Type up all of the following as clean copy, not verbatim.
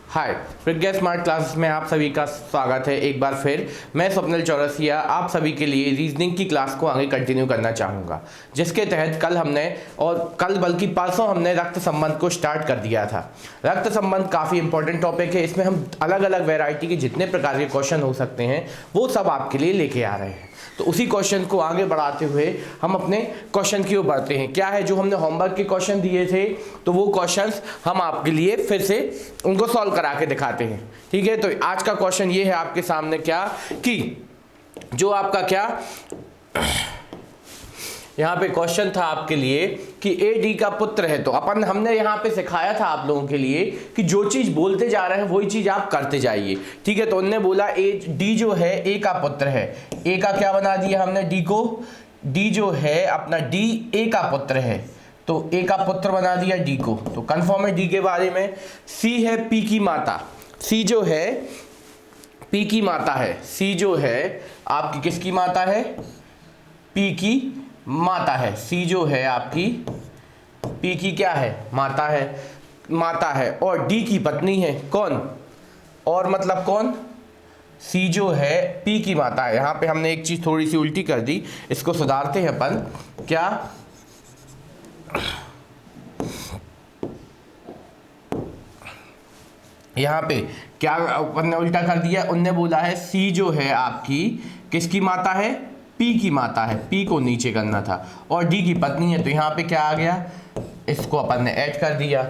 हाय, प्रज्ञा smart classes में आप सभी का स्वागत है। एक बार फिर मैं स्वप्निल चौरसिया आप सभी के लिए रीजनिंग की क्लास को आगे कंटिन्यू करना चाहूँगा, जिसके तहत कल बल्कि परसों हमने रक्त संबंध को स्टार्ट कर दिया था। रक्त संबंध काफ़ी इंपॉर्टेंट टॉपिक है। इसमें हम अलग अलग वैरायटी के जितने प्रकार के क्वेश्चन हो सकते हैं वो सब आपके लिए लेके आ रहे हैं। तो उसी क्वेश्चन को आगे बढ़ाते हुए हम अपने क्वेश्चन की ओर बढ़ते हैं। क्या है, जो हमने होमवर्क के क्वेश्चन दिए थे तो वो क्वेश्चंस हम आपके लिए फिर से उनको सॉल्व करा के दिखाते हैं। ठीक है, तो आज का क्वेश्चन ये है आपके सामने क्या कि जो आपका क्या यहाँ पे क्वेश्चन था आपके लिए कि ए डी का पुत्र है। तो हमने यहाँ पे सिखाया था आप लोगों के लिए कि जो चीज बोलते जा रहे हैं वही चीज आप करते जाइए। ठीक है, तो उन्होंने बोला ए डी जो है ए का पुत्र है। ए का क्या बना दिया हमने, डी को, डी जो है अपना डी ए का पुत्र है, तो ए का पुत्र बना दिया डी को। तो कंफर्म है डी के बारे में। सी है पी की माता, सी जो है पी की माता है। सी जो है आपकी किसकी माता है, पी की माता है। सी जो है आपकी पी की क्या है, माता है। और डी की पत्नी है कौन, और मतलब कौन, सी जो है पी की माता है। यहाँ पे हमने एक चीज थोड़ी सी उल्टी कर दी, इसको सुधारते हैं अपन। क्या, यहाँ पे क्या अपन ने उल्टा कर दिया, उनने बोला है सी जो है आपकी किसकी माता है, पी की माता है। पी को नीचे करना था और डी की पत्नी है, तो यहाँ पे क्या आ गया, इसको अपन ने ऐड कर दिया।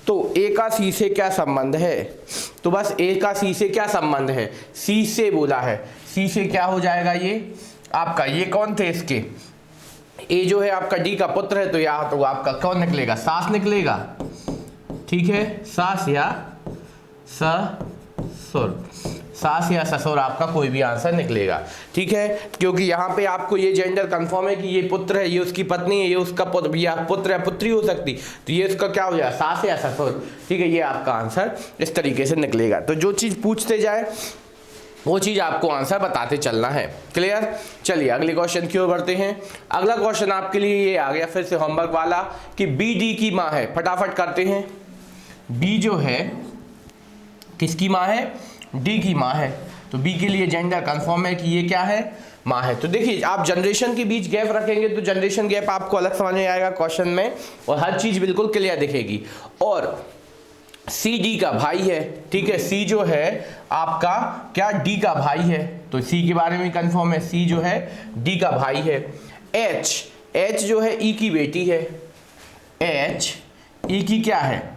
तो ए का सी से क्या संबंध है, तो बस ए का सी से क्या संबंध है, सी से बोला है। सी से क्या हो जाएगा ये आपका, ये कौन थे इसके, ए जो है आपका डी का पुत्र है, तो यहाँ तो आपका कौन निकलेगा, सास निकलेगा। ठीक है, सास या ससुर, सास या ससुर आपका कोई भी आंसर निकलेगा। ठीक है, क्योंकि यहाँ पे आपको ये जेंडर कंफर्म है कि ये पुत्र है, ये उसकी पत्नी है, ये उसका पुत्र या पुत्री हो सकती, तो ये उसका क्या हो जाएगा, सास या ससुर। ठीक है, ये आपका आंसर इस तरीके से निकलेगा। तो जो चीज पूछते जाए वो चीज आपको आंसर बताते चलना है। क्लियर, चलिए अगले क्वेश्चन की ओर बढ़ते हैं। अगला क्वेश्चन आपके लिए ये आ गया फिर से होमवर्क वाला कि बी डी की माँ है। फटाफट करते हैं। बी जो है किसकी माँ है, डी की माँ है। तो बी के लिए जेंडर कंफर्म है कि ये क्या है, माँ है। तो देखिए, आप जनरेशन के बीच गैप रखेंगे तो जनरेशन गैप आपको अलग समझ में आएगा क्वेश्चन में, और हर चीज बिल्कुल क्लियर दिखेगी। और सी डी का भाई है। ठीक है, सी जो है आपका क्या, डी का भाई है, तो सी के बारे में कंफर्म है, सी जो है डी का भाई है। एच जो है ई की बेटी है। एच ई की क्या है,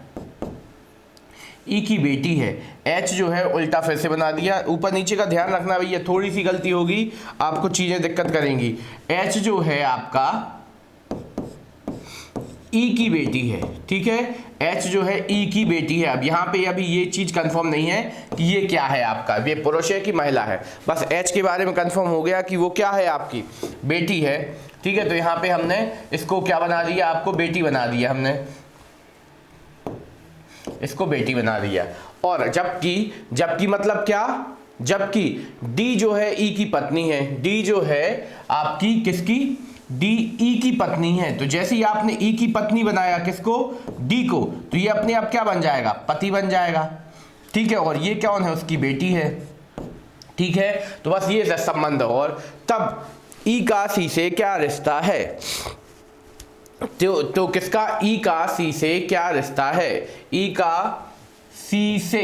ई की बेटी है। एच जो है उल्टा फिर से बना दिया, ऊपर नीचे का ध्यान रखना भैया, थोड़ी सी गलती होगी आपको चीजें दिक्कत करेंगी। एच जो है आपका ई की बेटी है। ठीक है, एच जो है ई की बेटी है। अब यहाँ पे अभी ये चीज कंफर्म नहीं है कि ये क्या है आपका, ये पुरुष है कि महिला है। बस एच के बारे में कंफर्म हो गया कि वो क्या है, आपकी बेटी है। ठीक है, तो यहाँ पे हमने इसको क्या बना दिया, आपको बेटी बना दिया, हमने इसको बेटी बना दिया। और जबकि मतलब क्या, जबकि डी जो है ई की पत्नी है। डी जो है आपकी किसकी, डी ई की पत्नी है। तो जैसे ही आपने ई की पत्नी बनाया किसको, डी को, तो ये अपने आप क्या बन जाएगा, पति बन जाएगा। ठीक है, और ये कौन है, उसकी बेटी है। ठीक है, तो बस ये संबंध। और तब ई का सी से क्या रिश्ता है, तो किसका, ई का सी से क्या रिश्ता है, ई का सी से।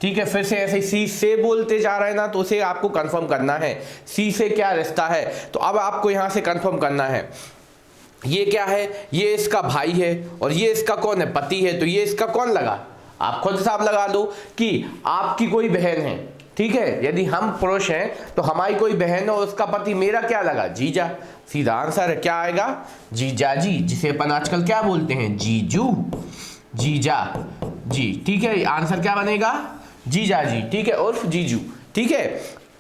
ठीक है, फिर से ऐसे सी से बोलते जा रहे हैं ना, तो उसे आपको कंफर्म करना है, सी से क्या रिश्ता है। तो अब आपको यहां से कंफर्म करना है, ये क्या है, ये इसका भाई है, और ये इसका कौन है, पति है। तो ये इसका कौन लगा, आप खुद हिसाब लगा दो कि आपकी कोई बहन है। ठीक है, यदि हम पुरुष हैं तो हमारी कोई बहन है और उसका पति मेरा क्या लगा, जीजा। सीधा आंसर है क्या आएगा, जीजा जी, जिसे अपन आजकल क्या बोलते हैं, जीजू, जीजा जी। ठीक है, आंसर क्या बनेगा, जीजा जी। ठीक है, उर्फ जीजू। ठीक है,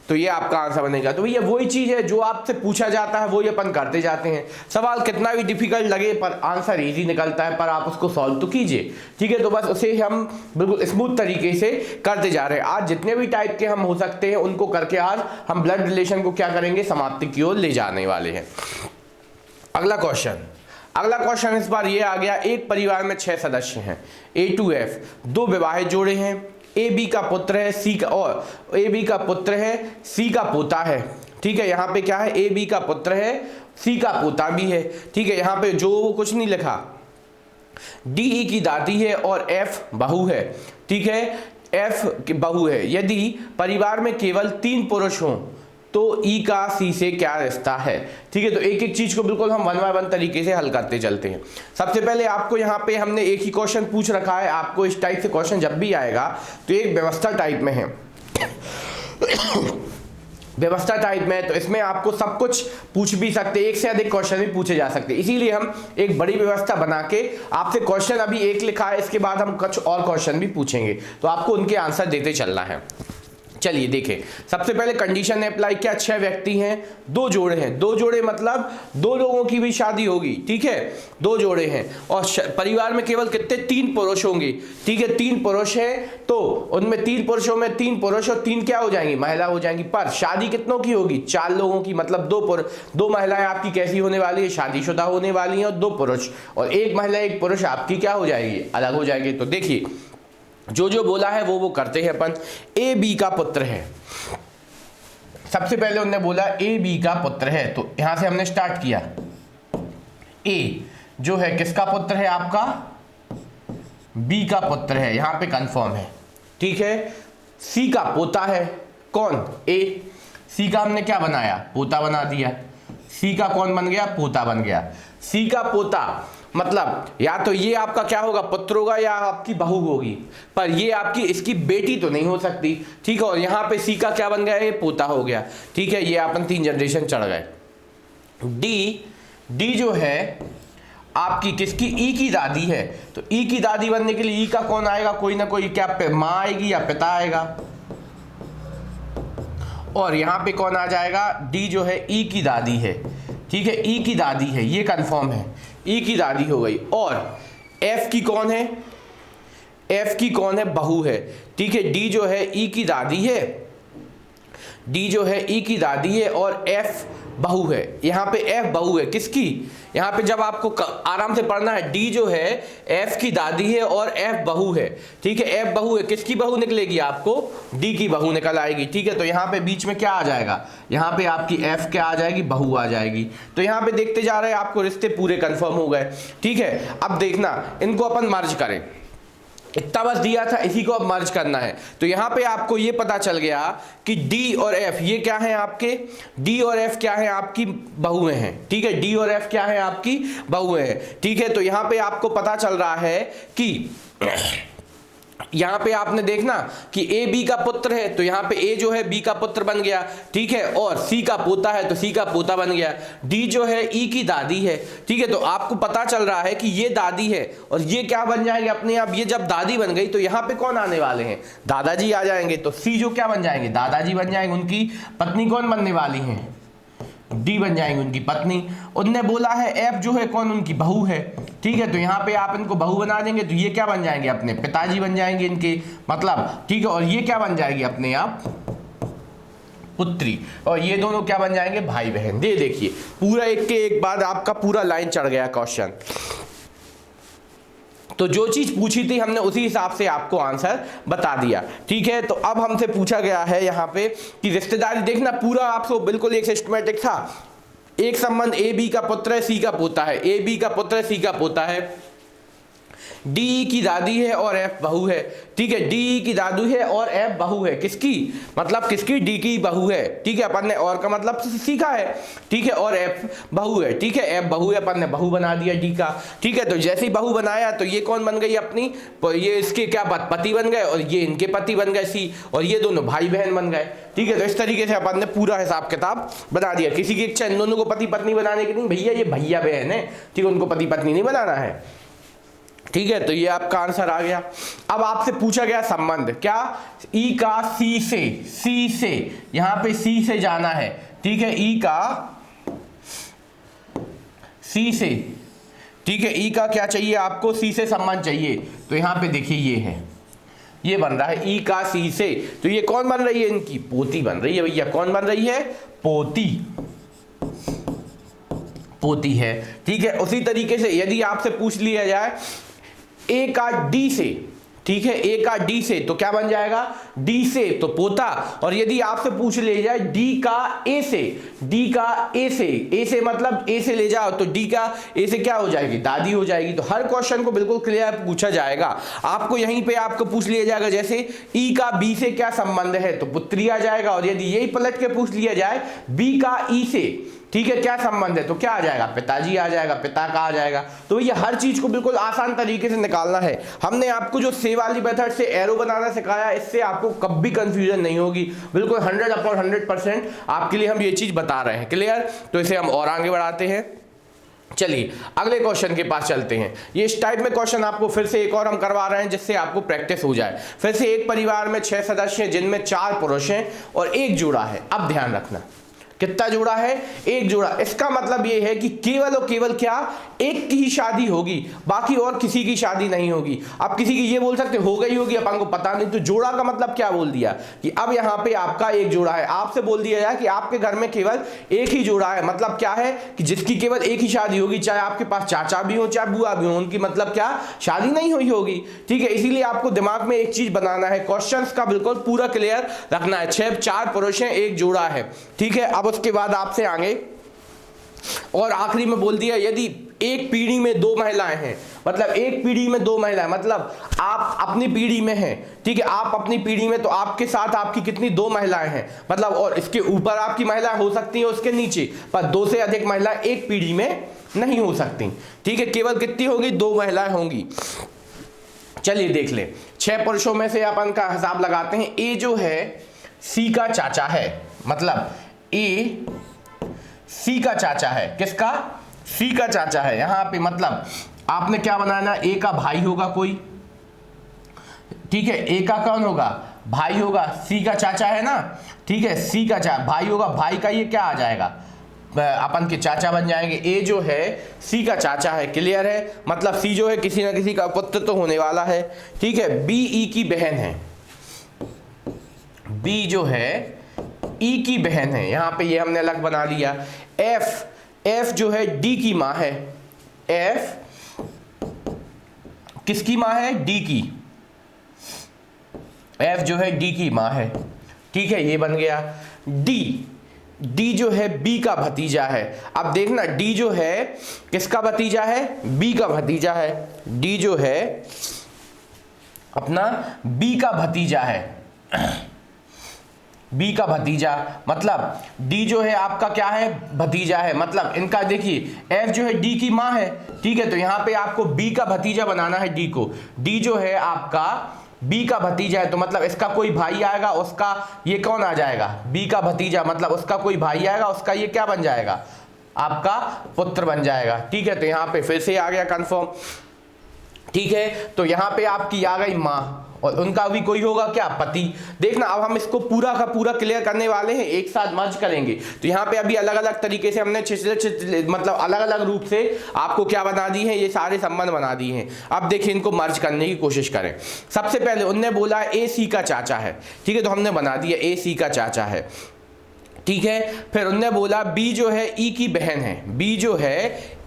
तो ये आपका आंसर बनेगा। तो भैया वही चीज है जो आपसे पूछा जाता है वही अपन करते जाते हैं। सवाल कितना भी डिफिकल्ट लगे पर आंसर इजी निकलता है, पर आप उसको सॉल्व तो कीजिए। ठीक है, तो बस उसे हम बिल्कुल स्मूथ तरीके से करते जा रहे हैं। आज जितने भी टाइप के हम हो सकते हैं उनको करके आज हम ब्लड रिलेशन को क्या करेंगे, समाप्ति की ओर ले जाने वाले हैं। अगला क्वेश्चन, अगला क्वेश्चन इस बार ये आ गया, एक परिवार में 6 सदस्य हैं, A to F, 2 विवाहित जोड़े हैं, ए बी का पुत्र है, सी का, और ए बी का पुत्र है, सी का पोता है। ठीक है, यहाँ पे क्या है, ए बी का पुत्र है, सी का पोता भी है। ठीक है, यहाँ पे जो वो कुछ नहीं लिखा। डी ई की दादी है और एफ बहू है। ठीक है, एफ बहू है। यदि परिवार में केवल 3 पुरुष हों तो ई का सी से क्या रिश्ता है। ठीक है, तो एक एक चीज को बिल्कुल हम 1 बाय 1 तरीके से हल करते चलते हैं। सबसे पहले आपको यहाँ पे हमने एक ही क्वेश्चन पूछ रखा है, आपको इस टाइप से क्वेश्चन जब भी आएगा तो एक व्यवस्था टाइप में है व्यवस्था टाइप में, तो इसमें आपको सब कुछ पूछ भी सकते, एक से अधिक क्वेश्चन भी पूछे जा सकते, इसीलिए हम एक बड़ी व्यवस्था बना के आपसे क्वेश्चन अभी एक लिखा है, इसके बाद हम कुछ और क्वेश्चन भी पूछेंगे, तो आपको उनके आंसर देते चलना है। चलिए देखें, सबसे पहले कंडीशन ने अप्लाई किया, 6 व्यक्ति हैं, 2 जोड़े हैं। 2 जोड़े मतलब 2 लोगों की भी शादी होगी। ठीक है, 2 जोड़े हैं और परिवार में केवल कितने, 3 पुरुष होंगे। ठीक है, 3 पुरुष हैं, तो उनमें 3 पुरुषों में 3 पुरुष और 3 क्या हो जाएंगी, महिला हो जाएंगी। पर शादी कितनों की होगी, 4 लोगों की, मतलब 2 महिलाएं आपकी कैसी होने वाली है, शादीशुदा होने वाली हैं, और 2 पुरुष, और 1 महिला 1 पुरुष आपकी क्या हो जाएगी, अलग हो जाएगी। तो देखिए जो जो बोला है वो करते हैं अपन। ए बी का पुत्र है, सबसे पहले उन्होंने बोला ए बी का पुत्र है, तो यहां से हमने स्टार्ट किया। ए जो है किसका पुत्र है, आपका बी का पुत्र है, यहां पे कंफर्म है। ठीक है, सी का पोता है, कौन, ए। सी का हमने क्या बनाया, पोता बना दिया। सी का कौन बन गया, पोता बन गया। सी का पोता मतलब या तो ये आपका क्या होगा, पुत्र होगा, या आपकी बहू होगी, पर ये आपकी इसकी बेटी तो नहीं हो सकती। ठीक है, और यहाँ पे सी का क्या बन गया, ये पोता हो गया। ठीक है, ये अपन 3 जनरेशन चढ़ गए। डी जो है आपकी किसकी, ई की दादी है, तो ई की दादी बनने के लिए ई का कौन आएगा, कोई ना कोई, क्या माँ आएगी या पिता आएगा, और यहाँ पे कौन आ जाएगा, डी जो है ई की दादी है। ठीक है, ई की दादी है, ये कंफर्म है, ई की दादी हो गई। और एफ की कौन है, एफ की कौन है, बहू है। ठीक है, डी जो है ई की दादी है, डी जो है ई की दादी है, और एफ बहू है। यहाँ पे एफ बहू है किसकी, यहाँ पे जब आपको आराम से पढ़ना है, डी जो है एफ की दादी है और एफ बहू है। ठीक है, एफ बहू है, किसकी बहू निकलेगी, आपको डी की बहू निकल आएगी। ठीक है, तो यहाँ पे बीच में क्या आ जाएगा, यहाँ पे आपकी एफ क्या आ जाएगी, बहू आ जाएगी। तो यहाँ पे देखते जा रहे हैं, आपको रिश्ते पूरे कंफर्म हो गए। ठीक है, अब देखना इनको अपन मर्ज करें, इतना बस दिया था, इसी को अब मर्ज करना है। तो यहाँ पे आपको ये पता चल गया कि डी और एफ ये क्या है, आपके डी और एफ क्या है, आपकी बहुएं हैं। ठीक है, डी और एफ क्या है, आपकी बहुएं हैं। ठीक है, तो यहाँ पे आपको पता चल रहा है कि यहाँ पे आपने देखना कि ए बी का पुत्र है, तो यहाँ पे ए जो है बी का पुत्र बन गया। ठीक है, और सी का पोता है तो सी का पोता बन गया। डी जो है ई की दादी है। ठीक है, तो आपको पता चल रहा है कि ये दादी है और ये क्या बन जाएंगे अपने आप, ये जब दादी बन गई तो यहाँ पे कौन आने वाले हैं, दादाजी आ जाएंगे। तो सी जो क्या बन जाएंगे, दादाजी बन जाएंगे। उनकी पत्नी कौन बनने वाली है, डी बन जाएंगे उनकी पत्नी। उनने बोला है एफ जो है कौन, उनकी बहू है। ठीक है, तो यहाँ पे आप इनको बहू बना देंगे तो ये क्या बन जाएंगे, अपने पिताजी बन जाएंगे इनके, मतलब। ठीक है, और ये क्या बन जाएगी अपने आप, पुत्री। और ये दोनों क्या बन जाएंगे, भाई बहन। देखिए पूरा एक के एक बाद आपका पूरा लाइन चढ़ गया क्वेश्चन। तो जो चीज पूछी थी हमने उसी हिसाब से आपको आंसर बता दिया। ठीक है, तो अब हमसे पूछा गया है यहाँ पे कि रिश्तेदारी, देखना पूरा आपको बिल्कुल एक सिस्टमेटिक था। एक संबंध, ए बी का पुत्र है, सी का पोता है, ए बी का पुत्र है, सी का पोता है, डी की दादी है और एफ बहू है। ठीक है, डी की दादी है और एफ बहू है, किसकी, मतलब किसकी, डी की बहू है। ठीक है, अपन ने और का मतलब सीखा है। ठीक है, और एफ बहू है। ठीक है, एफ बहू है, अपन ने बहू बना दिया डी का। ठीक है, तो जैसे ही बहू बनाया तो ये कौन बन गई अपनी, ये इसके क्या पति बन गए और ये इनके पति बन गए सी, और ये दोनों भाई बहन बन गए। ठीक है, तो इस तरीके से अपन ने पूरा हिसाब किताब बना दिया। किसी की इच्छा इन दोनों को पति पत्नी बनाने की नहीं, भैया ये भैया बहन है। ठीक है, उनको पति पत्नी नहीं बनाना है। ठीक है, तो ये आपका आंसर आ गया। अब आपसे पूछा गया संबंध, क्या, ई का सी से यहां पे सी से जाना है। ठीक है, ई का सी से, ठीक है, ई का क्या चाहिए आपको, सी से संबंध चाहिए। तो यहां पे देखिए ये है, ये बन रहा है ई का सी से, तो ये कौन बन रही है, इनकी पोती बन रही है भैया। कौन बन रही है, पोती। होती है। ठीक है, उसी तरीके से यदि आपसे पूछ लिया जाए ए का डी से, ठीक है, ए का डी से तो क्या बन जाएगा, डी से तो पोता। और यदि आपसे पूछ ले जाए डी का ए से, डी का ए से मतलब ए से ले जाओ तो डी का ए से क्या हो जाएगी, दादी हो जाएगी। तो हर क्वेश्चन को बिल्कुल क्लियर पूछा जाएगा। आपको यहीं पे आपको पूछ लिया जाएगा जैसे ई का बी से क्या संबंध है तो पुत्री आ जाएगा। और यदि यही पलट के पूछ लिया जाए बी का ई से, ठीक है, क्या संबंध है तो क्या आ जाएगा, पिताजी आ जाएगा, पिता का आ जाएगा। तो ये हर चीज को बिल्कुल आसान तरीके से निकालना है। हमने आपको जो से वाली मेथड से एरो बनाना सिखाया, इससे आपको कभी कंफ्यूजन नहीं होगी। बिल्कुल 100% आपके लिए हम ये चीज बता रहे हैं। क्लियर? तो इसे हम और आगे बढ़ाते हैं। चलिए अगले क्वेश्चन के पास चलते हैं। ये इस टाइप में क्वेश्चन आपको फिर से एक और हम करवा रहे हैं जिससे आपको प्रैक्टिस हो जाए। फिर से एक परिवार में 6 सदस्य हैं जिनमें 4 पुरुष हैं और 1 जोड़ा है। अब ध्यान रखना कितना जोड़ा है, 1 जोड़ा। इसका मतलब ये है कि केवल और केवल क्या, एक की ही शादी होगी, बाकी और किसी की शादी नहीं होगी। अब किसी की ये बोल सकते हो गई होगी, अपन को पता नहीं। तो जोड़ा का मतलब क्या बोल दिया कि अब यहाँ पे आपका 1 जोड़ा है। आपसे बोल दिया जाए कि आपके घर में केवल 1 ही जोड़ा है, मतलब क्या है कि जिसकी केवल 1 ही शादी होगी, चाहे आपके पास चाचा भी हो चाहे बुआ भी हो, उनकी मतलब क्या, शादी नहीं हुई होगी। ठीक है, इसीलिए आपको दिमाग में एक चीज बनाना है, क्वेश्चन का बिल्कुल पूरा क्लियर रखना है। 4 पुरुष हैं, 1 जोड़ा है। ठीक है, अब उसके बाद आपसे आगे और आखिरी में बोल दिया यदि एक पीढ़ी में 2 महिलाएं हैं, मतलब एक पीढ़ी में 2 महिलाएं, मतलब आप अपनी पीढ़ी में हैं। ठीक है, आप अपनी पीढ़ी में तो आपके साथ आपकी कितनी 2 महिलाएं हैं, मतलब और इसके ऊपर आपकी महिलाएं हो सकती हैं, उसके नीचे, पर 2 से अधिक महिलाएं एक पीढ़ी में नहीं हो सकती। ठीक है, केवल कितनी होगी, 2 महिलाएं होंगी। चलिए देख ले, 6 पुरुषों में से अपन का हिसाब लगाते हैं। ए जो है सी का चाचा है, मतलब ए सी का चाचा है। किसका, सी का चाचा है। यहां पे मतलब आपने क्या बनाना, ए का भाई होगा कोई। ठीक है, ए का कौन होगा, भाई होगा, सी का चाचा है ना। ठीक है, सी का चाचा भाई होगा, भाई का ये क्या आ जाएगा, अपन के चाचा बन जाएंगे। ए जो है सी का चाचा है। क्लियर है, मतलब सी जो है किसी ना किसी का पुत्र तो होने वाला है। ठीक है, बी ई की बहन है, बी जो है ई की बहन है, यहां पे ये हमने अलग बना लिया। एफ जो है डी की मां है, एफ किसकी मां है, डी की, एफ जो है डी की मां है। ठीक है, ये बन गया। डी जो है बी का भतीजा है। अब देखना डी जो है किसका भतीजा है, बी का भतीजा है। डी जो है अपना बी का भतीजा है, बी का भतीजा, मतलब डी जो है आपका क्या है, भतीजा है। मतलब इनका देखिए एफ जो है डी की मां है। ठीक है, तो यहां पे आपको बी का भतीजा बनाना है डी को। डी जो है आपका बी का भतीजा है, तो मतलब इसका कोई भाई आएगा, उसका ये कौन आ जाएगा, बी का भतीजा, मतलब उसका कोई भाई आएगा, उसका ये क्या बन जाएगा, आपका पुत्र बन जाएगा। ठीक है, तो यहां पे फिर से आ गया कंफर्म। ठीक है, तो यहां पे आपकी आ गई मां और उनका भी कोई होगा क्या, पति। देखना अब हम इसको पूरा का पूरा क्लियर करने वाले हैं, एक साथ मर्ज करेंगे। तो यहाँ पे अभी अलग अलग तरीके से हमने मतलब अलग अलग रूप से आपको क्या बना दी है, ये सारे संबंध बना दिए हैं। अब देखिए इनको मर्ज करने की कोशिश करें। सबसे पहले उनने बोला ए सी का चाचा है। ठीक है, तो हमने बना दिया ए सी का चाचा है। ठीक है, फिर उनने बोला बी जो है ई की बहन है, बी जो है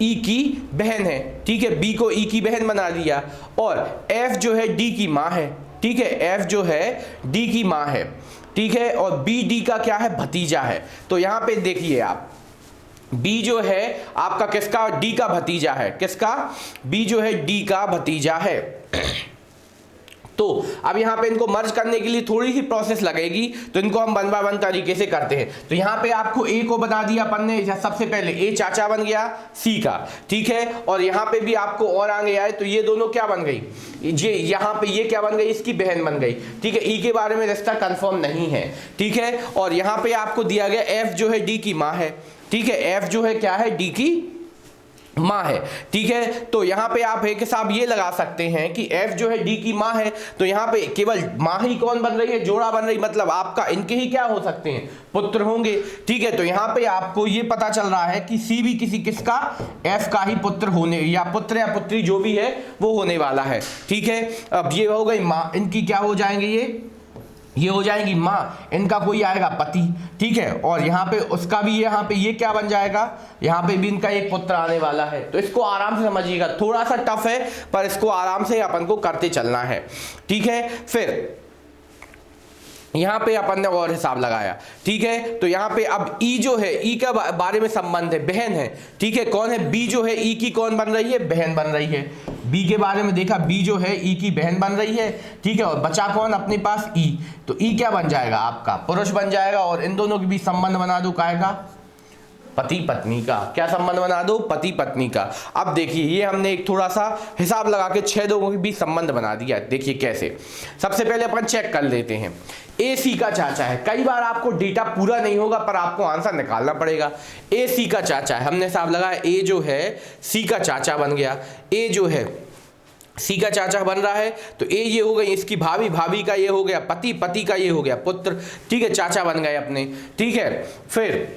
ई की बहन है। ठीक है, बी को ई की बहन बना दिया। और एफ जो है डी की मां है। ठीक है, एफ जो है डी की मां है। ठीक है, और बी डी का क्या है, भतीजा है। तो यहां पे देखिए आप, बी जो है आपका किसका, डी का भतीजा है। किसका, बी जो है डी का भतीजा है। तो अब यहाँ पे इनको मर्ज करने के लिए थोड़ी सी प्रोसेस लगेगी, तो इनको हम 1 बाय 1 तरीके से करते हैं। तो यहाँ पे आपको ए को बना दिया अपन ने, सबसे पहले ए चाचा बन गया सी का। ठीक है, और यहाँ पे भी आपको और आगे आए तो ये दोनों क्या बन गई, ये यहाँ पे ये क्या बन गई, इसकी बहन बन गई। ठीक है, ई के बारे में रिश्ता कंफर्म नहीं है। ठीक है, और यहाँ पे आपको दिया गया एफ जो है डी की माँ है। ठीक है, एफ जो है क्या है, डी की माँ है। ठीक है, तो यहाँ पे आप एक हिसाब ये लगा सकते हैं कि F जो है D की माँ है, तो यहाँ पे केवल माँ ही कौन बन रही है, जोड़ा बन रही, मतलब आपका इनके ही क्या हो सकते हैं, पुत्र होंगे। ठीक है, तो यहाँ पे आपको ये पता चल रहा है कि C भी किसका, F का ही पुत्र होने, या पुत्र या पुत्री जो भी है वो होने वाला है। ठीक है, अब ये हो गई माँ, इनकी क्या हो जाएंगे, ये ये हो जाएगी माँ, इनका कोई आएगा पति, ठीक है, और यहाँ पे उसका भी, यहाँ पे ये क्या बन जाएगा, यहाँ पे भी इनका एक पुत्र आने वाला है। तो इसको आराम से समझिएगा, थोड़ा सा टफ है पर इसको आराम से अपन को करते चलना है, ठीक है। फिर यहाँ पे अपन ने और हिसाब लगाया, ठीक है। तो यहाँ पे अब ई जो है, ई का बारे में संबंध है, बहन है, ठीक है। कौन है, बी जो है ई की कौन बन रही है, बहन बन रही है। बी के बारे में देखा, बी जो है ई की बहन बन रही है, ठीक है। और बचा कौन अपने पास, ई। तो ई क्या बन जाएगा, आपका पुरुष बन जाएगा। और इन दोनों के बीच संबंध बना दो काय का, पति पत्नी का। क्या संबंध बना दो, पति पत्नी का। अब देखिए ये हमने एक थोड़ा सा हिसाब लगा के 6 लोगों के बीच संबंध बना दिया। देखिए कैसे, सबसे पहले अपन चेक कर लेते हैं। ए सी का चाचा है, कई बार आपको डेटा पूरा नहीं होगा पर आपको आंसर निकालना पड़ेगा। ए सी का चाचा है, हमने हिसाब लगाया, ए जो है सी का चाचा बन गया, ए जो है सी का चाचा बन रहा है। तो ए ये हो गई इसकी भाभी, भाभी का ये हो गया पति, पति का ये हो गया पुत्र, ठीक है, चाचा बन गए अपने, ठीक है। फिर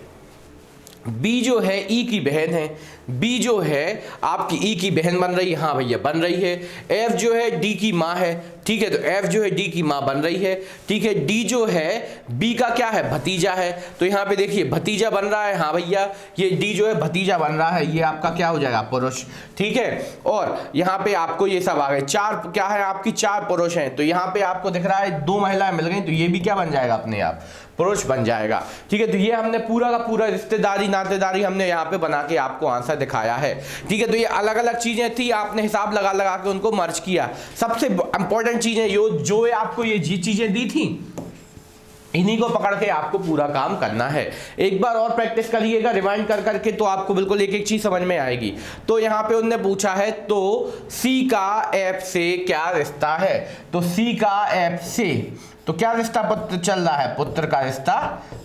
बी जो है ई की बहन है, बी जो है आपकी ई की बहन बन रही है, हाँ भैया बन रही है। एफ जो है डी की माँ है, ठीक है, तो एफ जो है डी की माँ बन रही है, ठीक है। डी जो है बी का क्या है, भतीजा है, तो यहाँ पे देखिए भतीजा बन रहा है, हाँ भैया ये डी जो है भतीजा बन रहा है, ये आपका क्या हो जाएगा, पुरुष, ठीक है। और यहाँ पे आपको ये सब आ गए, 4 क्या है आपकी, 4 पुरुष हैं। तो यहाँ पे आपको दिख रहा है 2 महिलाएं मिल गई, तो ये भी क्या बन जाएगा, अपने आप पुरुष बन जाएगा, ठीक है। तो ये हमने पूरा का पूरा रिश्तेदारी नातेदारी हमने यहाँ पे बना के आपको आंसर दिखाया है, ठीक है। तो ये अलग अलग चीजें थी, आपने हिसाब लगा लगा के उनको मर्ज किया। सबसे इंपॉर्टेंट चीजें जो आपको ये चीजें दी थी, इन्हीं को पकड़ के आपको पूरा काम करना है। एक बार और प्रैक्टिस करिएगा रिवाइंड कर करके, तो आपको बिल्कुल एक एक चीज समझ में आएगी। तो यहाँ पे उन्होंने पूछा है, तो सी का एफ से क्या रिश्ता है, तो सी का एफ से तो क्या रिश्ता पुत्र चल रहा है, पुत्र का रिश्ता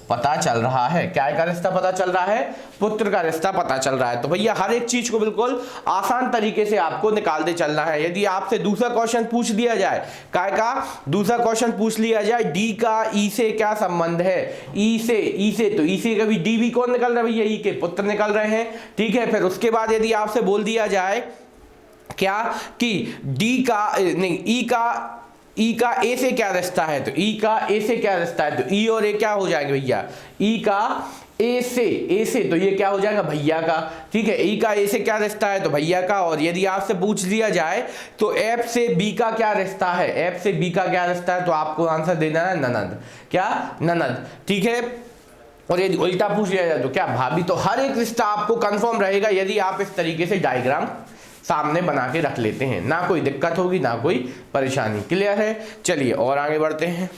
पता चल रहा है। क्या का रिश्ता पता चल रहा है, पुत्र का रिश्ता पता चल रहा है। तो भैया हर एक चीज को बिल्कुल आसान तरीके से आपको निकालते चलना है। यदि आपसे दूसरा क्वेश्चन पूछ दिया जाए, काय का दूसरा क्वेश्चन पूछ लिया जाए, डी का ई से क्या संबंध है, ई से तो ई से कभी डी भी कौन निकल रहा है भैया, ई के पुत्र निकल रहे हैं, ठीक है। फिर उसके बाद यदि आपसे बोल दिया जाए क्या कि डी का नहीं ई का ए से क्या रिश्ता है, तो ई का ए से क्या रिश्ता है, तो ई और ए क्या हो जाएंगे भैया, ई का ए से तो ये क्या हो जाएगा, भैया का, ठीक है। ई का ए से क्या रिश्ता है, तो भैया का। और यदि आपसे पूछ लिया जाए तो एफ से बी का क्या रिश्ता है, एफ से बी का क्या रिश्ता है, तो आपको आंसर देना है ननद, क्या ननद, ठीक है। और यदि उल्टा पूछ लिया जाए तो क्या भाभी। तो हर एक रिश्ता आपको कंफर्म रहेगा यदि आप इस तरीके से डायग्राम सामने बना के रख लेते हैं, ना कोई दिक्कत होगी ना कोई परेशानी। क्लियर है, चलिए और आगे बढ़ते हैं।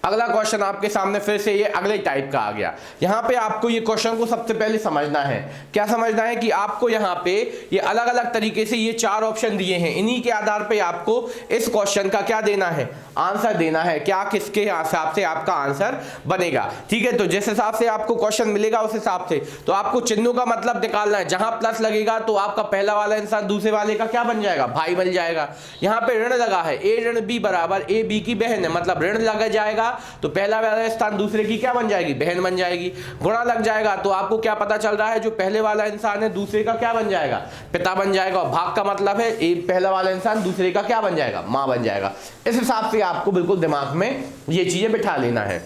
अगला क्वेश्चन आपके सामने फिर से ये अगले टाइप का आ गया। यहाँ पे आपको ये क्वेश्चन को सबसे पहले समझना है। क्या समझना है कि आपको यहाँ पे ये अलग अलग तरीके से ये 4 ऑप्शन दिए हैं, इन्हीं के आधार पे आपको इस क्वेश्चन का क्या देना है, आंसर देना है। क्या किसके हिसाब से आपका आंसर बनेगा, ठीक है। तो जिस हिसाब से आपको क्वेश्चन मिलेगा उस हिसाब से तो आपको चिन्हों का मतलब निकालना है। जहां प्लस लगेगा तो आपका पहला वाला इंसान दूसरे वाले का क्या बन जाएगा, भाई बन जाएगा। यहाँ पे ऋण लगा है, ए ऋण बी बराबर ए बी की बहन है, मतलब ऋण लग जाएगा तो पहला वाला स्थान दूसरे की क्या बन जाएगी, बहन बन जाएगी। गुणा लग जाएगा तो आपको क्या पता चल रहा है, जो पहले वाला इंसान है दूसरे का क्या बन जाएगा, पिता बन जाएगा। और भाग का मतलब है पहला वाला इंसान दूसरे का क्या बन जाएगा, माँ बन जाएगा। इस हिसाब से आपको बिल्कुल दिमाग में ये चीजें बिठा लेना है।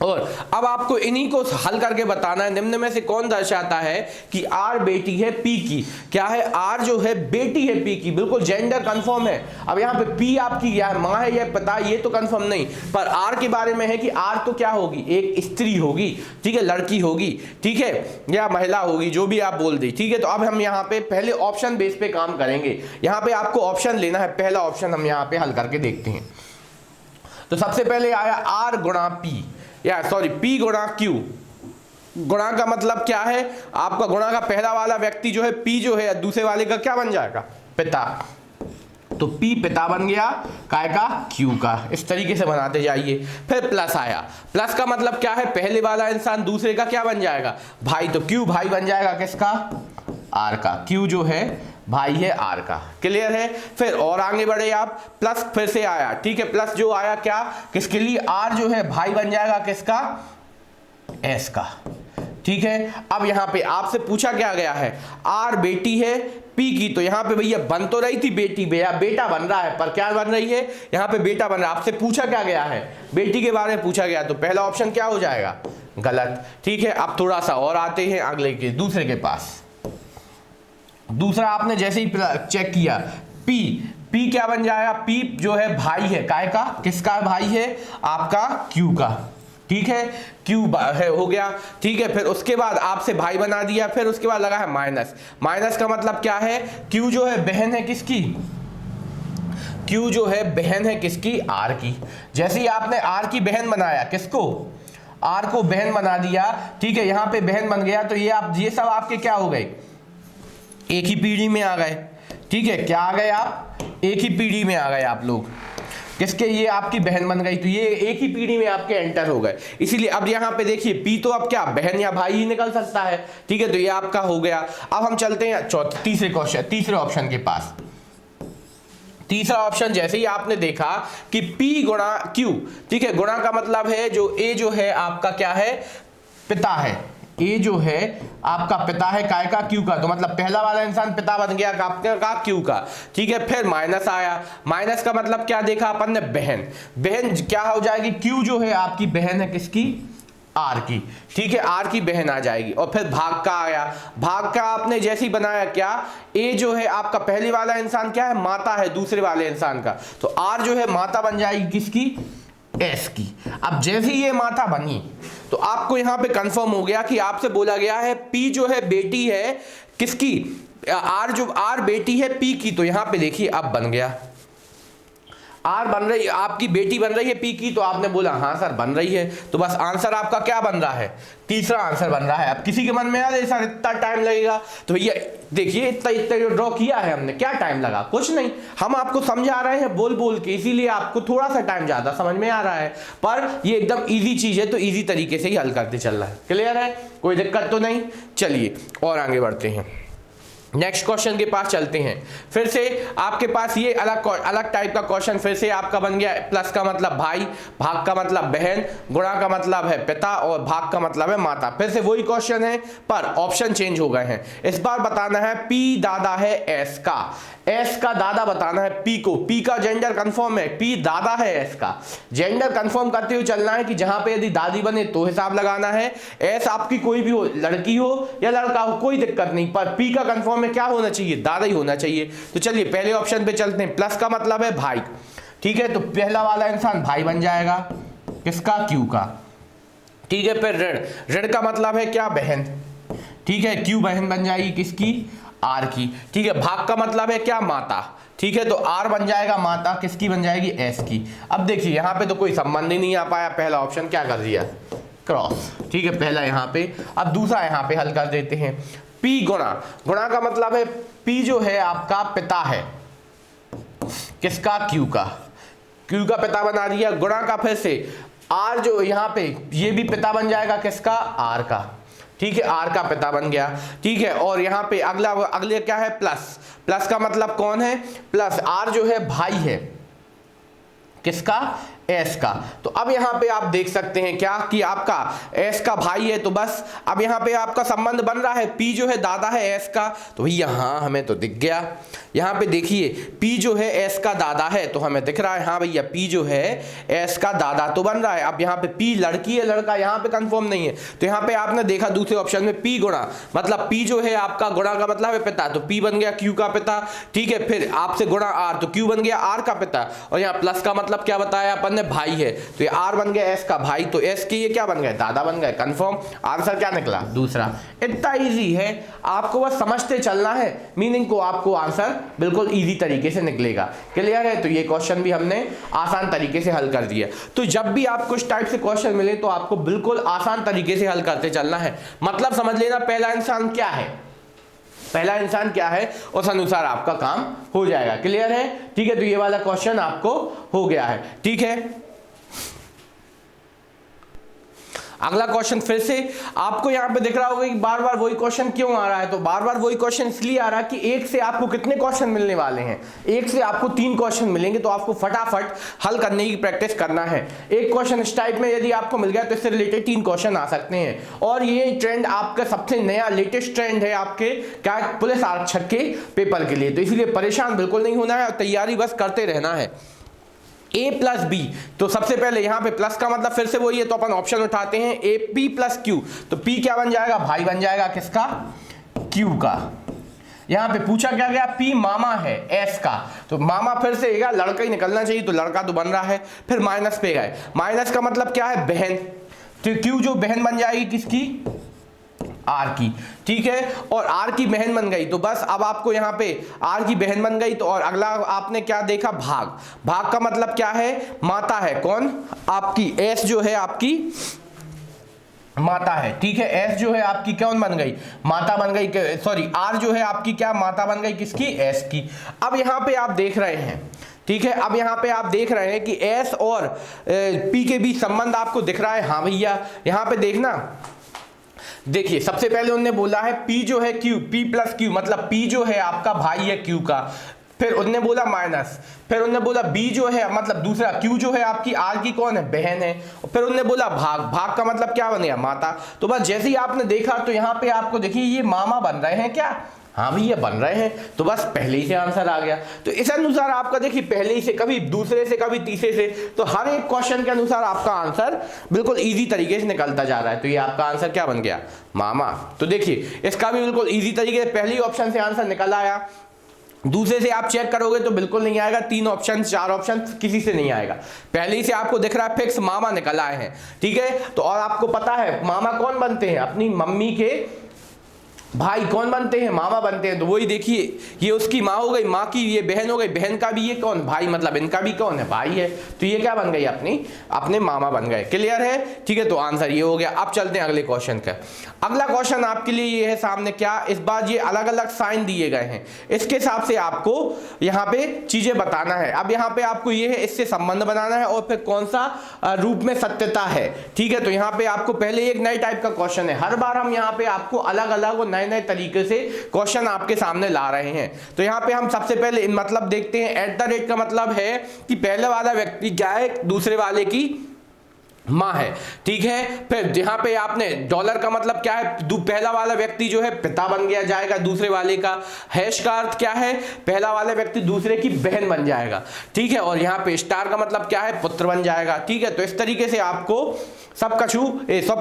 और अब आपको इन्हीं को हल करके बताना है, निम्न में से कौन दर्शाता है कि आर बेटी है पी की। क्या है, आर जो है बेटी है पी की, बिल्कुल जेंडर कंफर्म है। अब यहाँ पे पी आपकी क्या है, माँ है या पिता, ये तो कंफर्म नहीं, पर आर के बारे में है कि आर तो क्या होगी, एक स्त्री होगी, ठीक है, लड़की होगी, ठीक है, या महिला होगी, जो भी आप बोल दी, ठीक है। तो अब हम यहाँ पे पहले ऑप्शन बेस पे काम करेंगे। यहाँ पे आपको ऑप्शन लेना है, पहला ऑप्शन हम यहाँ पे हल करके देखते हैं। तो सबसे पहले आया आर गुणा पी, या सॉरी पी गुणा क्यू। गुणा का मतलब क्या है, आपका गुणा का पहला वाला व्यक्ति जो है पी जो है दूसरे वाले का क्या बन जाएगा, पिता। तो पी पिता बन गया, काय का, क्यू का। इस तरीके से बनाते जाइए। फिर प्लस आया, प्लस का मतलब क्या है, पहले वाला इंसान दूसरे का क्या बन जाएगा, भाई। तो क्यू भाई बन जाएगा किसका, आर का। क्यू जो है भाई है आर का। क्लियर है। फिर और आगे बढ़े आप, प्लस फिर से आया, ठीक है। प्लस जो आया क्या, किसके लिए, आर जो है भाई बन जाएगा किसका, एस का, ठीक है। अब यहां पे आपसे पूछा क्या गया है, आर बेटी है पी की, तो यहाँ पे भैया बन तो रही थी बेटी, भैया बेटा बन रहा है, पर क्या बन रही है यहाँ पे बेटा बन रहा है। आपसे पूछा क्या गया है, बेटी के बारे में पूछा गया, तो पहला ऑप्शन क्या हो जाएगा, गलत। ठीक है, अब थोड़ा सा और आते हैं अगले के दूसरे के पास। दूसरा आपने जैसे ही चेक किया पी, पी क्या बन जाएगा, पी जो है भाई है, काय का, किसका भाई है, आपका क्यू का। ठीक है, क्यू है हो गया। ठीक है, फिर उसके बाद आपसे भाई बना दिया, फिर उसके बाद लगा है माइनस। माइनस का मतलब क्या है, क्यू जो है बहन है किसकी, क्यू जो है बहन है किसकी, आर की। जैसे ही आपने आर की बहन बनाया, किसको, आर को बहन बना दिया। ठीक है, यहां पे बहन बन गया, तो ये सब आपके क्या हो गए, एक ही पीढ़ी में आ गए। ठीक है, क्या आ गए आप, एक ही पीढ़ी में आ गए आप लोग, किसके, ये आपकी बहन बन गई, तो ये एक ही पीढ़ी में आपके एंटर हो गए। इसीलिए अब यहाँ पे देखिए पी तो अब क्या बहन या भाई ही निकल सकता है। ठीक है, तो ये आपका हो गया। अब हम चलते हैं तीसरे ऑप्शन के पास। तीसरा ऑप्शन जैसे ही आपने देखा कि P गुणा Q, ठीक है, गुणा का मतलब है जो A जो है आपका क्या है, पिता है, ए जो है आपका पिता है, काय का, क्यू का, तो मतलब पहला वाला इंसान पिता बन गया का क्यू का। ठीक है, फिर माइनस आया, माइनस का मतलब क्या देखा अपन ने, बहन, बहन क्या हो जाएगी, क्यू जो है आपकी बहन है किसकी, आर की। ठीक है, आर की बहन आ जाएगी। और फिर भाग का आया, भाग का आपने जैसे ही बनाया क्या, ए जो है आपका पहले वाला इंसान क्या है, माता है दूसरे वाले इंसान का, तो आर जो है माता बन जाएगी किसकी, एस की। अब जैसे ही ये माता बनी तो आपको यहां पे कंफर्म हो गया कि आपसे बोला गया है पी जो है बेटी है किसकी, आर बेटी है पी की, तो यहां पे देखिए अब बन गया, आर बन रही, आपकी बेटी बन रही है पी की, तो आपने बोला हाँ सर बन रही है, तो बस आंसर आपका क्या बन रहा है, तीसरा आंसर बन रहा है। अब किसी के मन में यार सर इतना टाइम लगेगा, तो भैया देखिए इतना जो ड्रॉ किया है हमने, क्या टाइम लगा, कुछ नहीं, हम आपको समझा रहे हैं बोल बोल के, इसीलिए आपको थोड़ा सा टाइम ज्यादा समझ में आ रहा है, पर ये एकदम इजी चीज है, तो इजी तरीके से ही हल करते चल रहा है। क्लियर है, कोई दिक्कत तो नहीं। चलिए और आगे बढ़ते हैं, नेक्स्ट क्वेश्चन के पास चलते हैं। फिर से आपके पास ये अलग टाइप का क्वेश्चन फिर से आपका बन गया, प्लस का मतलब भाई, भाग का मतलब बहन, गुणा का मतलब है पिता और भाग का मतलब है माता। फिर से वही क्वेश्चन है पर ऑप्शन चेंज हो गए हैं। इस बार बताना है पी दादा है एस का, एस का दादा बताना है पी को, पी का जेंडर कंफर्म है, पी दादा है एस का, जेंडर कंफर्म करते हुए चलना है कि जहां पे यदि दादी बने तो हिसाब लगाना है, एस आपकी कोई भी हो, लड़की हो या लड़का हो कोई दिक्कत नहीं, पर पी का कंफर्म में क्या होना चाहिए, दादा ही होना चाहिए। तो चलिए पहले ऑप्शन पे चलते हैं, प्लस का मतलब है भाई। ठीक है, तो पहला वाला इंसान भाई बन जाएगा किसका, क्यू का। ठीक है, फिर ऋण, ऋण का मतलब है क्या, बहन। ठीक है, क्यू बहन बन जाएगी किसकी, आर की। ठीक है, भाग का मतलब है क्या, माता। ठीक है, तो आर बन जाएगा माता किसकी बन जाएगी, एस की। अब देखिए यहां पे तो कोई संबंध ही नहीं आ पाया, पहला ऑप्शन क्या कर दिया, क्रॉस। ठीक है, पहला यहां पे, अब दूसरा यहां पे हल कर देते हैं, पी गुणा, गुणा का मतलब है पी जो है आपका पिता है किसका, क्यू का, क्यू का पिता बना दिया। गुणा का फिर से आर जो यहां पे ये भी पिता बन जाएगा किसका, आर का। ठीक है, आर का पिता बन गया। ठीक है, और यहां पे अगले क्या है, प्लस, प्लस का मतलब कौन है, प्लस आर जो है भाई है किसका, एस का। तो अब यहां पे आप देख सकते हैं क्या कि आपका एस का भाई है, तो बस अब यहां पे आपका संबंध बन रहा है, पी जो है दादा है एस का, तो भैया हाँ हमें तो दिख गया। यहां पे देखिए पी जो है एस का दादा है, तो हमें दिख रहा है हाँ भैया पी जो है एस का दादा तो बन रहा है। अब यहाँ पे पी लड़की है लड़का यहाँ पे कंफर्म नहीं है, तो यहाँ पे आपने देखा दूसरे ऑप्शन में पी गुणा, मतलब पी जो है आपका गुणा का मतलब है पिता, तो पी बन गया क्यू का पिता। ठीक है, फिर आपसे गुणा आर, तो क्यू बन गया आर का पिता, और यहाँ प्लस का मतलब क्या बताया अपन ने, भाई है, तो ये आर बन गया एस का भाई, तो एस के ये क्या बन गए, दादा बन गए। कंफर्म, आंसर क्या निकला, दूसरा। इतना इजी है, आपको बस समझते चलना है मीनिंग को, आपको आंसर बिल्कुल इजी तरीके से निकलेगा। क्लियर है, तो ये क्वेश्चन भी हमने आसान तरीके से हल कर दिया। तो जब भी आपको इस टाइप से क्वेश्चन मिले तो आपको बिल्कुल आसान तरीके से हल करते चलना है। मतलब समझ लेना पहला इंसान क्या है, पहला इंसान क्या है, उस अनुसार आपका काम हो जाएगा। क्लियर है, ठीक है, तो ये वाला क्वेश्चन आपको हो गया है। ठीक है, अगला क्वेश्चन फिर से आपको यहाँ पे दिख रहा होगा कि बार बार वही क्वेश्चन क्यों आ रहा है, तो बार बार वही क्वेश्चन इसलिए आ रहा है कि एक से आपको कितने क्वेश्चन मिलने वाले हैं, एक से आपको 3 क्वेश्चन मिलेंगे, तो आपको फटाफट हल करने की प्रैक्टिस करना है। एक क्वेश्चन इस टाइप में यदि आपको मिल गया तो इससे रिलेटेड 3 क्वेश्चन आ सकते हैं। और ये ट्रेंड आपका सबसे नया लेटेस्ट ट्रेंड है आपके क्या पुलिस आरक्षक के पेपर के लिए, तो इसलिए परेशान बिल्कुल नहीं होना है और तैयारी बस करते रहना है। a प्लस बी, तो सबसे पहले यहाँ पे प्लस का मतलब फिर से वही है, तो अपन ऑप्शन उठाते हैं ए पी प्लस क्यू, तो p क्या बन जाएगा, भाई बन जाएगा किसका, q का। यहाँ पे पूछा क्या गया, p मामा है s का, तो मामा फिर से एक लड़का ही निकलना चाहिए, तो लड़का तो बन रहा है। फिर माइनस पे गए, माइनस का मतलब क्या है, बहन, तो q जो बहन बन जाएगी किसकी, आर की, ठीक है। और आर की बहन बन गई, तो बस अब आपको यहाँ पे आर की बहन बन गई, तो और अगला आपने क्या देखा, भाग, भाग का मतलब क्या है, माता है, कौन, आपकी एस जो है आपकी माता है, ठीक है। एस जो है आपकी कौन बन गई, माता बन गई, सॉरी आर जो है आपकी क्या माता बन गई, किसकी, एस की। अब यहाँ पे आप देख रहे हैं, ठीक है, अब यहाँ पे आप देख रहे हैं कि एस और पी के बीच संबंध आपको दिख रहा है, हाँ भैया। यहाँ पे देखना, देखिए सबसे पहले उन्होंने बोला है P जो है Q, P प्लस Q मतलब P जो है आपका भाई है Q का, फिर उन्होंने बोला माइनस, फिर उन्होंने बोला B जो है मतलब दूसरा Q जो है आपकी R की कौन है, बहन है, फिर उन्होंने बोला भाग, भाग का मतलब क्या बन गया, माता। तो बस जैसे ही आपने देखा तो यहाँ पे आपको देखिए ये मामा बन रहे हैं क्या, हाँ भैया बन रहे हैं, तो बस पहले ही से आंसर आ गया। तो इस अनुसार आपका देखिए पहले ही से, कभी दूसरे से कभी तीसरे से, तो हर एक क्वेश्चन के अनुसार आपका आंसर बिल्कुल इजी तरीके से निकलता जा रहा है। तो ये आपका आंसर क्या बन गया, मामा। तो देखिए इसका भी बिल्कुल इजी तरीके से पहले ही ऑप्शन से आंसर निकल आया, दूसरे से आप चेक करोगे तो बिल्कुल नहीं आएगा, 3 ऑप्शन 4 ऑप्शन किसी से नहीं आएगा, पहले ही से आपको दिख रहा है फिक्स मामा निकल आए हैं, ठीक है। तो और आपको पता है मामा कौन बनते हैं, अपनी मम्मी के भाई कौन बनते हैं, मामा बनते हैं। तो वही देखिए ये उसकी माँ हो गई, माँ की ये बहन हो गई, बहन का भी ये कौन, भाई मतलब इनका भी कौन है, भाई है, तो ये क्या बन गई, अपने मामा बन गए। क्लियर है, ठीक है। तो आंसर ये हो गया। अब चलते हैं अगले क्वेश्चन का। अगला क्वेश्चन आपके लिए ये है सामने, क्या इस बार ये अलग अलग साइन दिए गए हैं, इसके हिसाब से आपको यहाँ पे चीजें बताना है। अब यहाँ पे आपको ये है इससे संबंध बनाना है और फिर कौन सा रूप में सत्यता है, ठीक है। तो यहाँ पे आपको पहले एक नए टाइप का क्वेश्चन है, हर बार हम यहाँ पे आपको अलग अलग और नए नए तरीके से क्वेश्चन आपके सामने ला रहे हैं। तो यहाँ पे हम सबसे पहले मतलब देखते हैं, एट द रेट का मतलब है कि पहले वाला व्यक्ति क्या है, दूसरे वाले की माँ है, ठीक है। फिर यहाँ पे आपने डॉलर का मतलब क्या है, पहला वाला व्यक्ति जो है पिता बन गया जाएगा दूसरे वाले का, हैश का अर्थ क्या है, पहला वाला व्यक्ति दूसरे की बहन बन जाएगा, ठीक है। और यहाँ पे स्टार का मतलब क्या है, पुत्र बन जाएगा, ठीक है। तो इस तरीके से आपको सब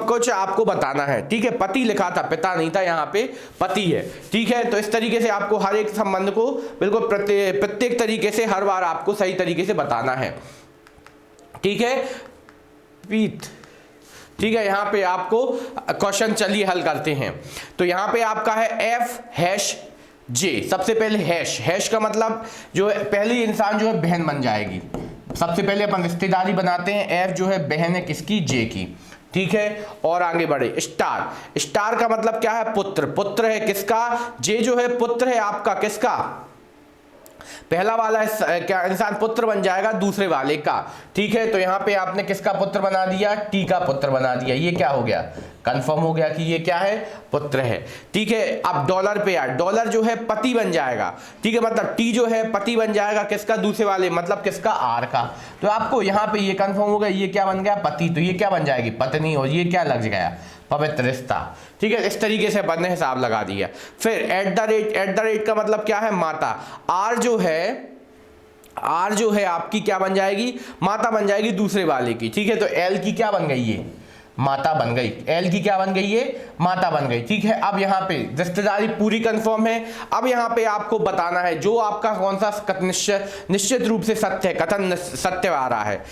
कुछ आपको बताना है, ठीक है। पति लिखा था, पिता नहीं था, यहाँ पे पति है, ठीक है। तो इस तरीके से आपको हर एक संबंध को बिल्कुल प्रत्येक तरीके से हर बार आपको सही तरीके से बताना है, ठीक है। ठीक है, यहाँ पे आपको क्वेश्चन चलिए हल करते हैं। तो यहाँ पे आपका है एफ हैश जे, सबसे पहले हैश का मतलब जो है पहली इंसान जो है बहन बन जाएगी, सबसे पहले अपन रिश्तेदारी बनाते हैं, एफ जो है बहन है किसकी, जे की, ठीक है। और आगे बढ़े, स्टार का मतलब क्या है, पुत्र है किसका, जे जो है पुत्र है आपका किसका, पहला वाला क्या इंसान पुत्र बन जाएगा दूसरे वाले का, ठीक है। तो यहाँ पे आपने किसका पुत्र बना दिया, टी का पुत्र बना दिया, ये क्या हो गया, कंफर्म हो गया कि ये क्या है, पुत्र है, ठीक है। अब डॉलर पे यार, डॉलर जो है पति बन जाएगा, ठीक है, मतलब टी जो है पति बन जाएगा किसका, दूसरे वाले मतलब किसका, आर का। तो आपको यहाँ पे ये कंफर्म हो गया, ये क्या बन गया, पति, तो ये क्या बन जाएगी, पत्नी, और ये क्या लग गया, पवित्र रिश्ता, ठीक है। इस तरीके से अपन ने हिसाब लगा दिया। फिर एट द रेट का मतलब क्या है, माता, आर जो है आपकी क्या बन जाएगी, माता बन जाएगी दूसरे वाले की, ठीक है। तो एल की क्या बन गई, ये माता बन गई, एल की क्या बन गई, ये माता बन गई, ठीक है। अब यहाँ पे रिश्तेदारी पूरी कंफर्म है। अब यहाँ पे आपको बताना है जो आपका कौन सा निश्चित रूप से सत्य है, कथन सत्य आ रहा है।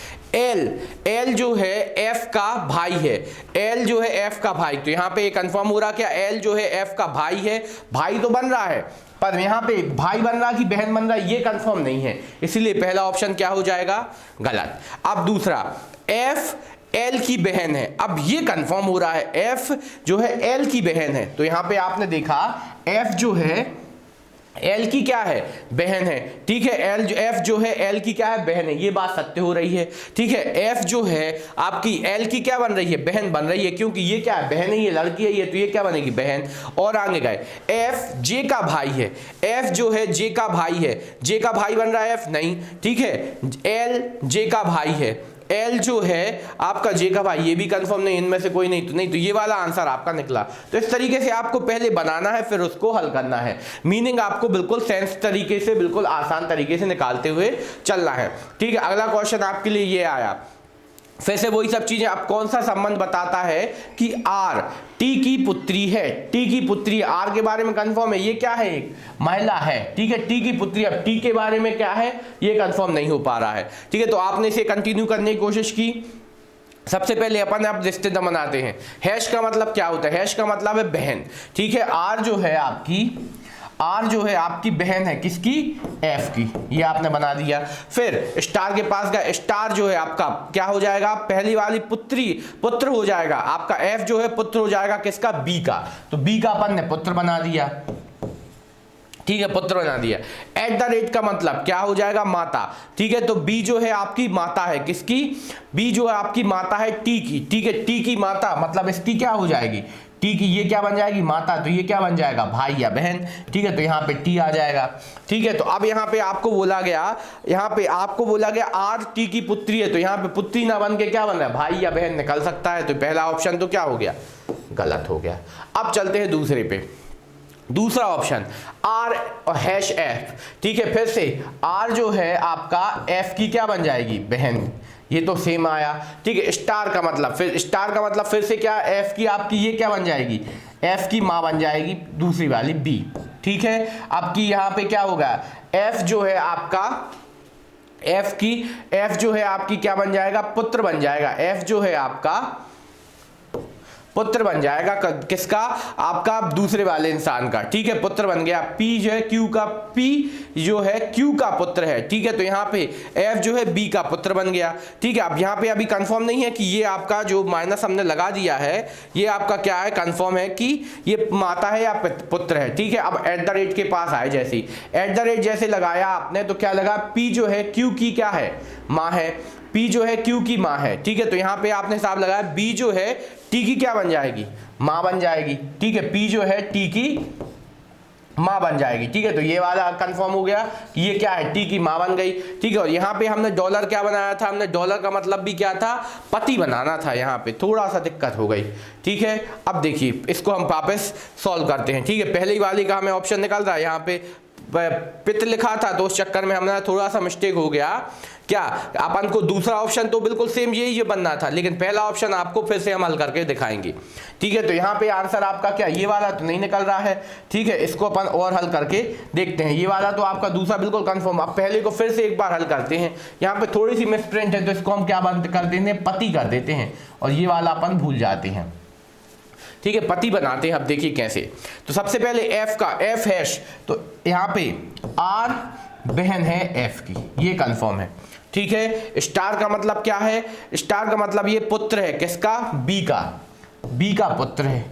एल जो है एफ का भाई है, एल जो है एफ का भाई, तो यहाँ पे कंफर्म हो रहा क्या, एल जो है एफ का भाई है, भाई तो बन रहा है पर यहाँ पे भाई बन रहा कि बहन बन रहा ये कंफर्म नहीं है, इसलिए पहला ऑप्शन क्या हो जाएगा, गलत। अब दूसरा, एफ एल की बहन है, अब ये कंफर्म हो रहा है एफ जो है एल की बहन है, तो यहाँ पे आपने देखा एफ जो है एल की क्या है, बहन है, ठीक है। एल जो एफ जो है एल की क्या है, बहन है, ये बात सत्य हो रही है, ठीक है। एफ जो है आपकी एल की क्या बन रही है, बहन बन रही है, क्योंकि ये क्या है, बहन है, ये लड़की है, ये तो ये क्या बनेगी, बहन। और आगे गए, एफ जे का भाई है, एफ जो है जे का भाई है, जे का भाई बन रहा है एफ, नहीं, ठीक है। एल जे का भाई है, एल जो है आपका जे का भाई, ये भी कंफर्म नहीं, इनमें से कोई नहीं तो ये वाला आंसर आपका निकला। तो इस तरीके से आपको पहले बनाना है, फिर उसको हल करना है, मीनिंग आपको बिल्कुल सेंस तरीके से, बिल्कुल आसान तरीके से निकालते हुए चलना है, ठीक है। अगला क्वेश्चन आपके लिए ये आया, फिर से वही सब चीजें, अब कौन सा संबंध बताता है कि आर टी की पुत्री है, टी की पुत्री, आर के बारे में कंफर्म है, ये क्या है, एक महिला है, ठीक है, टी की पुत्री। अब टी के बारे में क्या है, ये कंफर्म नहीं हो पा रहा है, ठीक है। तो आपने इसे कंटिन्यू करने की कोशिश की। सबसे पहले अपन आप रिश्ते बनाते हैं। हैश का मतलब क्या होता है, हैश का मतलब है बहन, ठीक है। आर जो है आपकी, आर जो है आपकी बहन है, किसकी, एफ की, ये आपने बना दिया। फिर स्टार के पास गया, स्टार जो है आपका क्या हो जाएगा, पहली वाली पुत्री, पुत्र हो जाएगा आपका, एफ जो है पुत्र हो जाएगा किसका, बी का, तो बी का अपन ने पुत्र बना दिया, ठीक है, पुत्र बना दिया। एट द रेट का मतलब क्या हो जाएगा, माता, ठीक है। तो बी जो है आपकी माता है, किसकी, बी जो है आपकी माता है टी की, ठीक है, टी की माता मतलब इसकी क्या हो जाएगी, टी की, ये क्या बन जाएगी, माता, तो ये क्या बन जाएगा, भाई या बहन, ठीक है। तो यहाँ पे टी आ जाएगा, ठीक है। तो अब यहाँ पे आपको बोला गया, यहाँ पे आपको बोला गया आर टी की पुत्री है, तो यहाँ पे पुत्री ना बन के क्या बन रहा है, भाई या बहन निकल सकता है, तो पहला ऑप्शन तो क्या हो गया, गलत हो गया। अब चलते हैं दूसरे पे, दूसरा ऑप्शन आर हैश एफ, ठीक है। फिर से आर जो है आपका एफ की क्या बन जाएगी, बहन, ये तो सेम आया, ठीक है। स्टार का मतलब, फिर स्टार का मतलब फिर से क्या, एफ की आपकी ये क्या बन जाएगी, एफ की माँ बन जाएगी, दूसरी वाली बी, ठीक है। आपकी यहाँ पे क्या होगा, एफ जो है आपका, एफ की, एफ जो है आपकी क्या बन जाएगा, पुत्र बन जाएगा, एफ जो है आपका पुत्र बन जाएगा किसका, आपका दूसरे वाले इंसान का, ठीक है, पुत्र बन गया। पी जो है क्यू का, पी जो है क्यू का पुत्र है, ठीक है। तो यहाँ पे एफ जो है बी का पुत्र बन गया, ठीक है। अब यहाँ पे अभी कंफर्म नहीं है कि ये आपका जो माइनस हमने लगा दिया है, ये आपका क्या है, कंफर्म है कि ये माता है या पुत्र है, ठीक है। अब एट द रेट के पास आए, जैसे एट द रेट जैसे लगाया आपने, तो क्या लगा, पी जो है क्यू की क्या है, माँ है, पी जो है क्यू की माँ है, ठीक है। तो यहाँ पे आपने हिसाब लगाया, बी जो है टी की क्या बन जाएगी, माँ बन जाएगी, ठीक है। पी जो है टी की माँ बन जाएगी, ठीक है। तो ये वाला कंफर्म हो गया कि ये क्या है, टी की माँ बन गई, ठीक है। और यहाँ पे हमने डॉलर क्या बनाया था, हमने डॉलर का मतलब भी क्या था, पति बनाना था, यहाँ पे थोड़ा सा दिक्कत हो गई, ठीक है। अब देखिए इसको हम वापस सॉल्व करते हैं, ठीक है। पहली वाली का हमें ऑप्शन निकल रहा है, यहाँ पे पित्र लिखा था तो उस चक्कर में हमारा थोड़ा सा मिस्टेक हो गया, क्या अपन को दूसरा ऑप्शन तो बिल्कुल सेम यही बनना था, लेकिन पहला ऑप्शन आपको फिर से हम हल करके दिखाएंगे, ठीक है। तो यहाँ पे आंसर आपका क्या, ये वाला तो नहीं निकल रहा है, ठीक है। इसको अपन और हल करके देखते हैं, ये वाला तो आपका दूसरा बिल्कुल कंफर्म। अब पहले को फिर से एक बार हल करते हैं, यहाँ पे थोड़ी सी मिसप्रिंट है तो इसको हम क्या बंद कर देते हैं, पति कर देते हैं, और ये वाला अपन भूल जाते हैं, ठीक है, पति बनाते हैं। अब देखिए कैसे, तो सबसे पहले एफ का, एफ हैश, तो यहाँ पे आर बहन है एफ की, ये कंफर्म है, ठीक है। स्टार का मतलब क्या है, स्टार का मतलब ये पुत्र है किसका, बी का, बी का पुत्र है,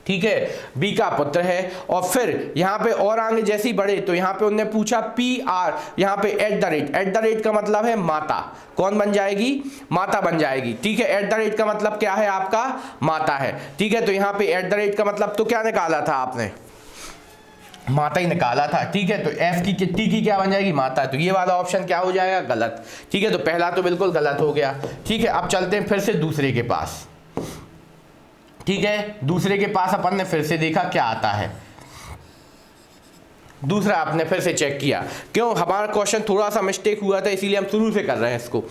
ठीक है, बी का पुत्र है। और फिर यहाँ पे और आगे जैसे ही बढ़े तो यहाँ पे उन्होंने पूछा पी आर, यहाँ पे at the rate, at the rate का मतलब है माता, कौन बन जाएगी, माता बन जाएगी, ठीक है। एट द रेट का मतलब क्या है आपका, माता है, ठीक है। तो यहाँ पे एट द रेट का मतलब तो क्या निकाला था आपने, माता ही निकाला था, ठीक है। तो एफ की टी की क्या बन जाएगी, माता, तो ये वाला ऑप्शन क्या हो जाएगा, गलत, ठीक है। तो पहला तो बिल्कुल गलत हो गया, ठीक है। अब चलते हैं फिर से दूसरे के पास, ठीक है। दूसरे के पास अपन ने फिर से देखा क्या आता है, दूसरा आपने फिर से चेक किया, क्यों हमारा क्वेश्चन थोड़ा सा मिस्टेक हुआ था इसीलिए हम शुरू से कर रहे हैं इसको।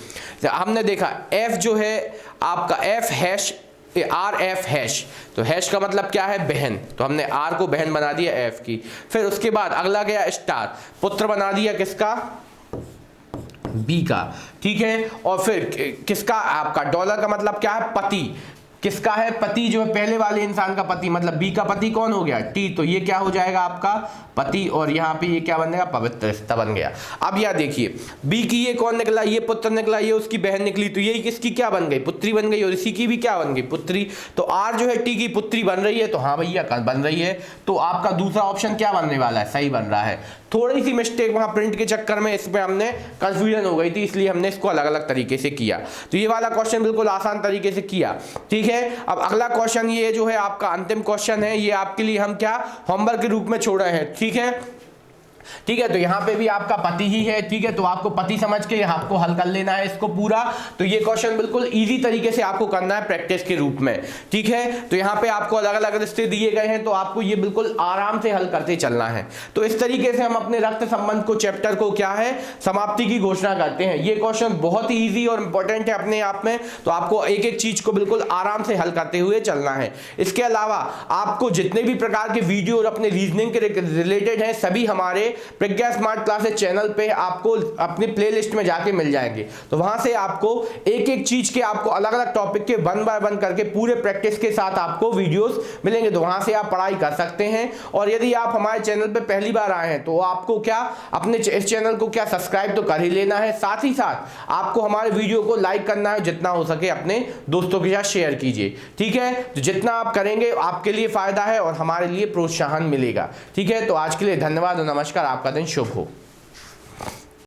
हमने देखा एफ जो है आपका F hash, R F hash, तो हैश का मतलब क्या है, बहन, तो हमने आर को बहन बना दिया एफ की। फिर उसके बाद अगला गया स्टार, पुत्र बना दिया किसका, बी का, ठीक है। और फिर किसका, आपका डॉलर का मतलब क्या है, पति, किसका है, पति जो है पहले वाले इंसान का पति, मतलब बी का पति कौन हो गया, टी, तो ये क्या हो जाएगा आपका पति, और यहाँ पे ये क्या बन गया, पवित्र रिश्ता बन गया। अब यह देखिए बी की ये कौन निकला, ये पुत्र निकला, ये उसकी बहन निकली, तो ये किसकी क्या बन गई, पुत्री बन गई, और इसी की भी क्या बन गई, पुत्री। तो आर जो है टी की पुत्री बन रही है, तो हाँ भैया बन रही है, तो आपका दूसरा ऑप्शन क्या बनने वाला है, सही बन रहा है। थोड़ी सी मिस्टेक वहां प्रिंट के चक्कर में इसमें हमने कंफ्यूजन हो गई थी, इसलिए हमने इसको अलग अलग तरीके से किया। तो ये वाला क्वेश्चन बिल्कुल आसान तरीके से किया, ठीक है। अब अगला क्वेश्चन ये जो है आपका अंतिम क्वेश्चन है, ये आपके लिए हम क्या होमवर्क के रूप में छोड़ रहे हैं, ठीक है। ठीक है, तो यहाँ पे भी आपका पति ही है, ठीक है, तो आपको पति समझ के आपको हल कर लेना है इसको पूरा। तो ये क्वेश्चन बिल्कुल इजी तरीके से आपको करना है प्रैक्टिस के रूप में, ठीक है। तो यहाँ पे आपको अलग अलग रिश्ते दिए गए हैं, तो आपको ये बिल्कुल आराम से हल करते चलना है। तो इस तरीके से हम अपने रक्त संबंध को चैप्टर को क्या है समाप्ति की घोषणा करते हैं। ये क्वेश्चन बहुत ही ईजी और इंपॉर्टेंट है अपने आप में, तो आपको एक एक चीज को बिल्कुल आराम से हल करते हुए चलना है। इसके अलावा आपको जितने भी प्रकार के वीडियो और अपने रीजनिंग के रिलेटेड है सभी हमारे प्रज्ञा स्मार्ट क्लासेस चैनल पे आपको अपनी प्लेलिस्ट में जाके मिल जाएंगे। तो वहां से आपको एक एक चीज के आपको अलग अलग टॉपिक के 1 बाय 1 करके पूरे प्रैक्टिस के साथ आपको वीडियोस मिलेंगे, तो वहां से आप पढ़ाई कर सकते हैं। और यदि आप हमारे चैनल पे पहली बार आए हैं तो आपको क्या अपने इस चैनल को क्या सब्सक्राइब तो कर ही लेना है, साथ ही साथ आपको हमारे वीडियो को लाइक करना है, जितना हो सके अपने दोस्तों के साथ शेयर कीजिए, ठीक है। तो जितना आप करेंगे आपके लिए फायदा है और हमारे लिए प्रोत्साहन मिलेगा, ठीक है। तो आज के लिए धन्यवाद और नमस्कार, आपका दिन शुभ हो।